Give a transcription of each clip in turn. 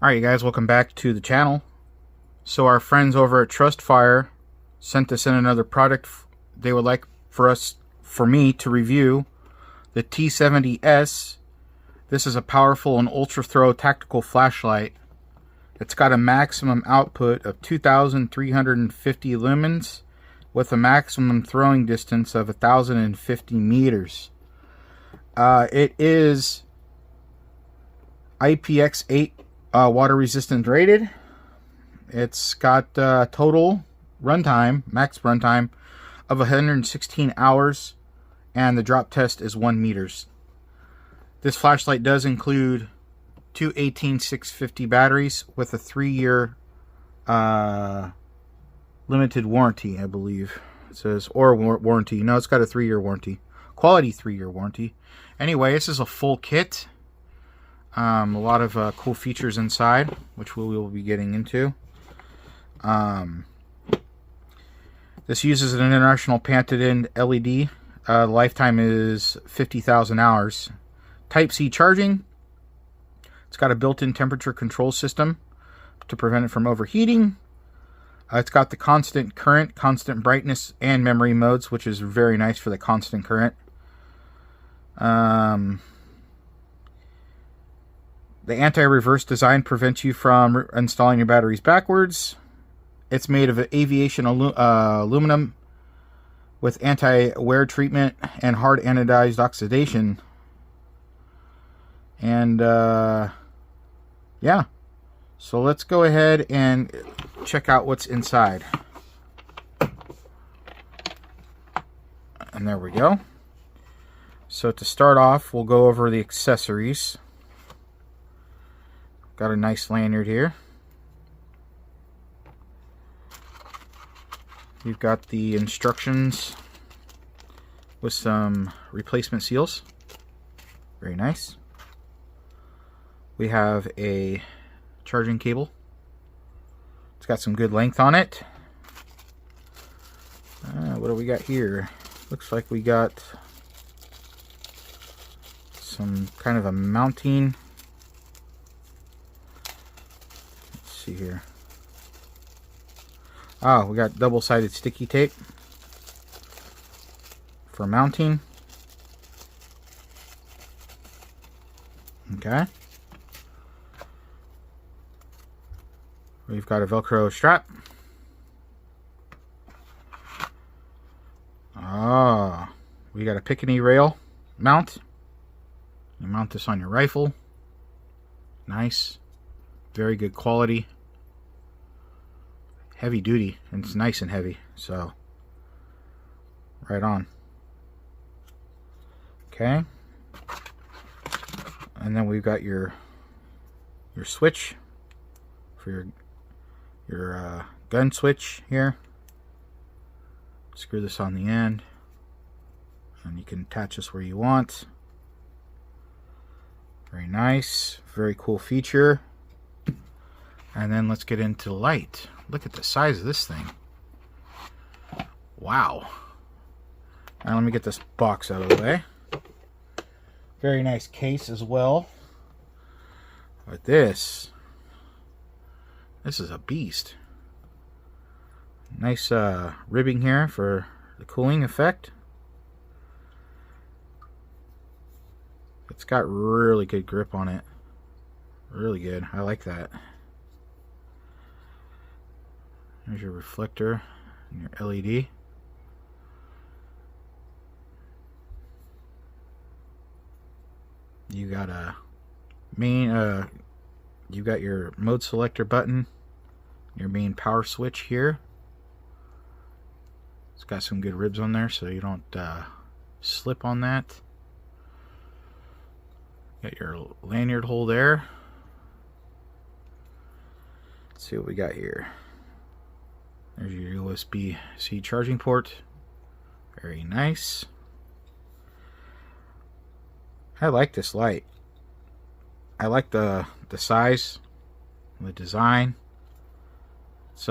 Alright, you guys, welcome back to the channel. So our friends over at Trustfire sent us in another product they would like for me to review. The T70S. This is a powerful and ultra throw tactical flashlight. It's got a maximum output of 2,350 lumens with a maximum throwing distance of 1,050 meters. It is IPX8 water resistant rated. It's got total runtime, max runtime of 116 hours, and the drop test is 1 meters. This flashlight does include two 18650 batteries with a 3-year limited warranty, I believe it says, or warranty. No, it's got a 3-year warranty, quality 3-year warranty. Anyway, this is a full kit. A lot of cool features inside, which we will be getting into. This uses an international patented LED. Lifetime is 50,000 hours. Type-C charging. It's got a built-in temperature control system to prevent it from overheating. It's got the constant current, constant brightness, and memory modes, which is very nice for the constant current. The anti-reverse design prevents you from installing your batteries backwards. It's made of aviation aluminum with anti-wear treatment and hard anodized oxidation. And yeah, so let's go ahead and check out what's inside. And there we go. So to start off, we'll go over the accessories. Got a nice lanyard here. You've got the instructions with some replacement seals. Very nice. We have a charging cable. It's got some good length on it. What do we got here? Looks like we got some kind of a mounting. Let's see here. Oh, we got double-sided sticky tape for mounting. Okay. We've got a Velcro strap. Ah, we got a Picatinny rail mount. You mount this on your rifle. Nice. Very good quality. Heavy duty, and it's nice and heavy, so right on. Okay. And then we've got your switch for your gun switch here. Screw this on the end, and you can attach this where you want. Very nice, very cool feature. And then let's get into the light. Look at the size of this thing. Wow. Now let me get this box out of the way. Very nice case as well. But this is a beast. Nice ribbing here for the cooling effect. It's got really good grip on it. Really good. I like that. There's your reflector and your LED. You got a main you got your mode selector button, your main power switch here. It's got some good ribs on there so you don't slip on that. Got your lanyard hole there. Let's see what we got here. There's your USB-C charging port. Very nice. I like this light. I like the size, the design. It's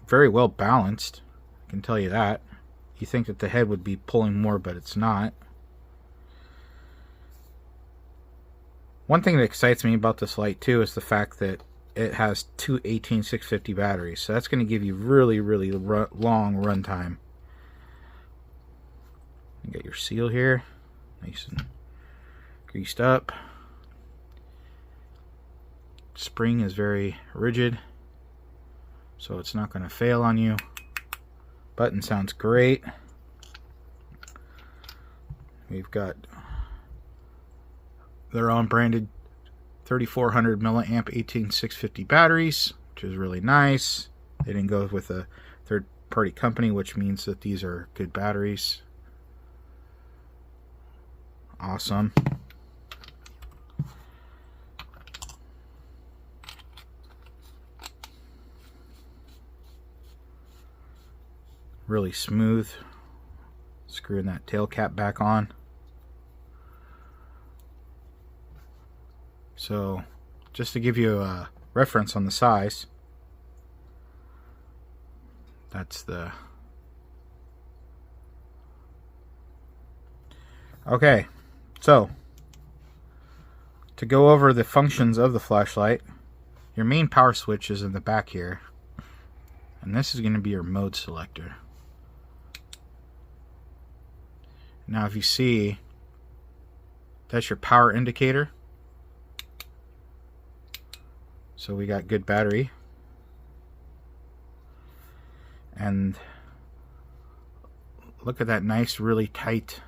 very well balanced. I can tell you that. You think that the head would be pulling more, but it's not. One thing that excites me about this light too is the fact that it has two 18650 batteries, so that's going to give you really long run time. You got your seal here, nice and greased up. Spring is very rigid, so it's not going to fail on you. Button sounds great. We've got their own branded 3400 milliamp 18650 batteries, which is really nice. They didn't go with a third-party company, which means that these are good batteries. Awesome. Really smooth. Screwing that tail cap back on. So, just to give you a reference on the size, that's the... Okay, so, to go over the functions of the flashlight, your main power switch is in the back here, and this is going to be your mode selector. Now if you see, that's your power indicator. So we got good battery. And look at that nice, really tight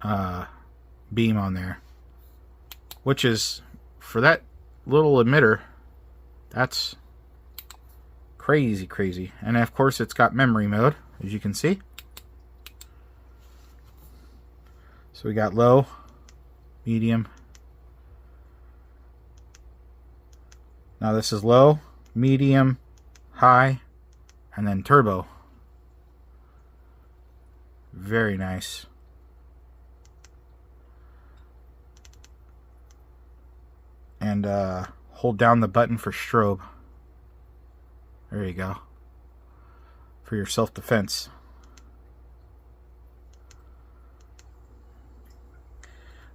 beam on there. Which is, for that little emitter, that's crazy. And of course it's got memory mode, as you can see. So we got low, medium. Now this is low, medium, high, and then turbo. Very nice. And hold down the button for strobe. There you go. For your self-defense.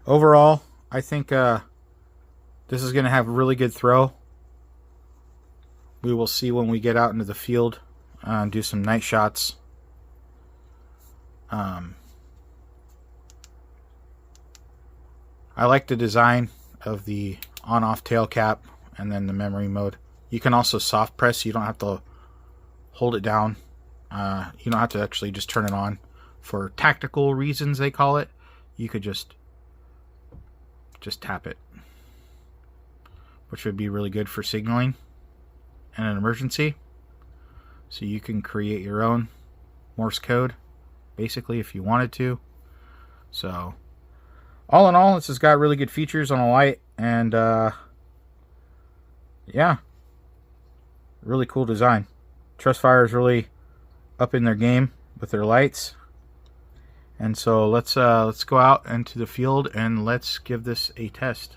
Overall, I think this is going to have a really good throw. We will see when we get out into the field and do some night shots. I like the design of the on-off tail cap and then the memory mode. You can also soft press. You don't have to hold it down. You don't have to actually just turn it on. For tactical reasons, they call it. You could just tap it, which would be really good for signaling in an emergency. So you can create your own Morse code, basically, if you wanted to. So, all in all, this has got really good features on a light, and yeah, really cool design. Trustfire is really up in their game with their lights. And so let's go out into the field and let's give this a test.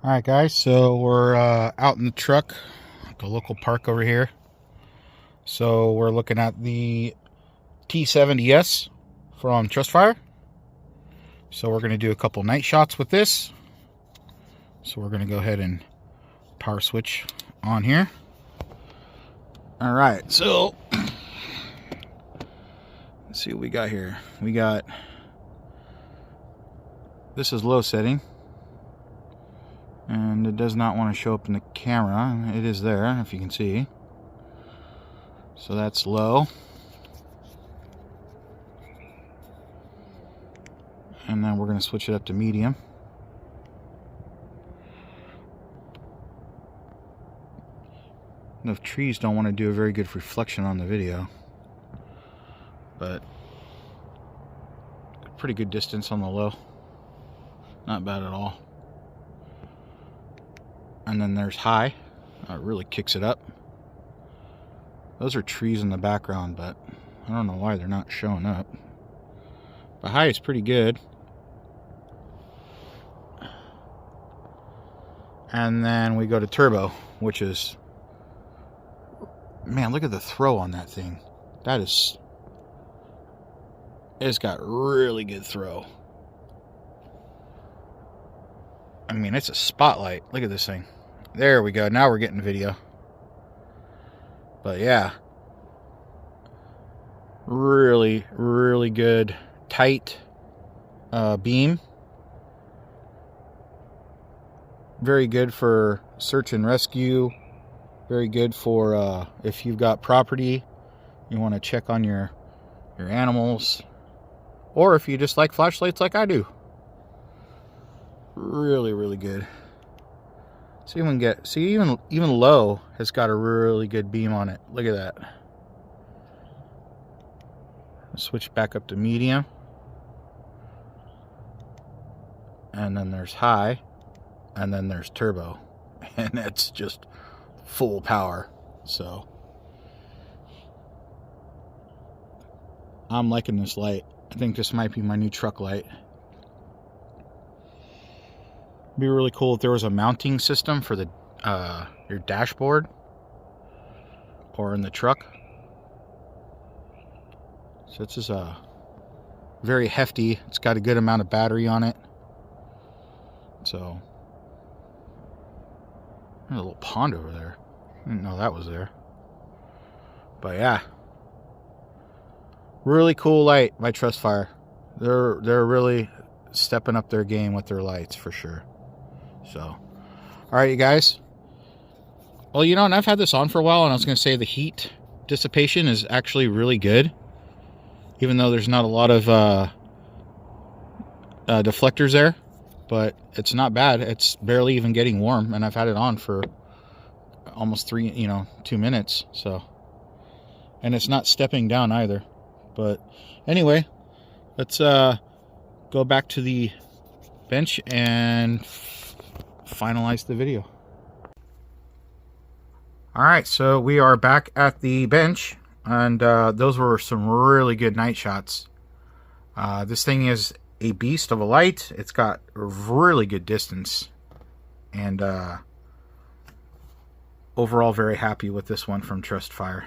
Alright guys, so we're out in the truck at the local park over here. So we're looking at the T70S from Trustfire. So we're going to do a couple night shots with this. So we're going to go ahead and power switch on here. Alright, so let's see what we got here. We got, this is low setting, and it does not want to show up in the camera. It is there, if you can see. So that's low. And then we're going to switch it up to medium. The trees don't want to do a very good reflection on the video, but pretty good distance on the low. Not bad at all. And then there's high. It really kicks it up. Those are trees in the background, but I don't know why they're not showing up. But high is pretty good. And then we go to turbo, which is, man, look at the throw on that thing. That is, it's got really good throw. I mean, it's a spotlight. Look at this thing. There we go. Now we're getting video. But yeah, really, really good, tight beam. Very good for search and rescue. Very good for if you've got property, you want to check on your animals, or if you just like flashlights like I do. Really, really good. So even low has got a really good beam on it. Look at that. Switch back up to medium, and then there's high, and then there's turbo, and that's just full power. So I'm liking this light. I think this might be my new truck light. It'd be really cool if there was a mounting system for the your dashboard or in the truck. So this is a very hefty. It's got a good amount of battery on it. So there's a little pond over there. I didn't know that was there. But yeah, really cool light by Trustfire. They're really stepping up their game with their lights for sure. So, all right, you guys. Well, you know, and I've had this on for a while, and I was going to say the heat dissipation is actually really good, even though there's not a lot of deflectors there. But it's not bad. It's barely even getting warm, and I've had it on for almost 2 minutes. So, and it's not stepping down either. But anyway, let's go back to the bench and finalize the video. All right, so we are back at the bench, and those were some really good night shots. This thing is a beast of a light. It's got really good distance, and overall very happy with this one from Trustfire.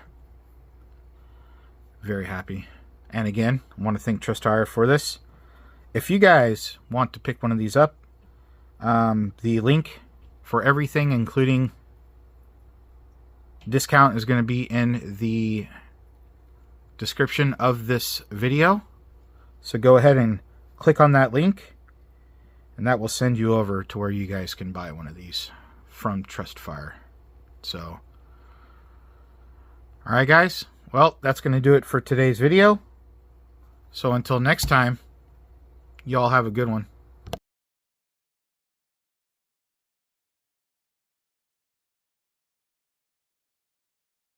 Very happy. And again, I want to thank Trustfire for this. If you guys want to pick one of these up, the link for everything, including discount, is going to be in the description of this video. So go ahead and click on that link, and that will send you over to where you guys can buy one of these from Trustfire. So, all right, guys. Well, that's going to do it for today's video. So until next time, y'all have a good one.